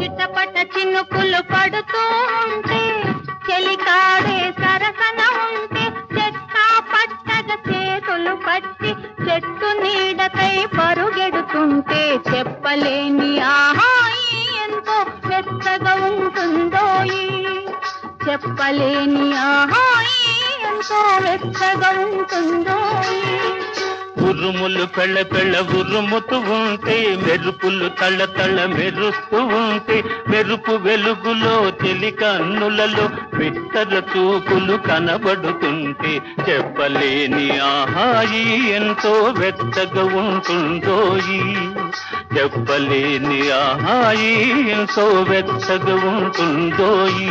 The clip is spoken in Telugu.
చిటపట చినుకులు పడుతూ ఉంటే చెలికాడే సరసన ఉంటే చెట్టా పట్టగా చేతులు పట్టి చెట్టు నీడకై పరుగెడుతుంటే చెప్పలేని ఆహాయి ఎంతో వెచ్చగా ఉంటుందోయి చెప్పలేని ఆహాయి ఎంతో వెచ్చగా ఉంటుందోయి ఉరుములు పెళ్ళ పెళ్ళ ఉరుముతూ ఉంటే మెరుపులు తళ్ళ తళ్ళ మెరుస్తూ ఉంటే మెరుపు వెలుగులో చెలి కన్నులలో బిత్తర చూపులు కనబడుతుంటే చెప్పలేని ఆహాయి ఎంతో వెచ్చగా ఉంటుందోయి చెప్పలేని ఆహాయి ఎంతో వెచ్చగా ఉంటుందోయి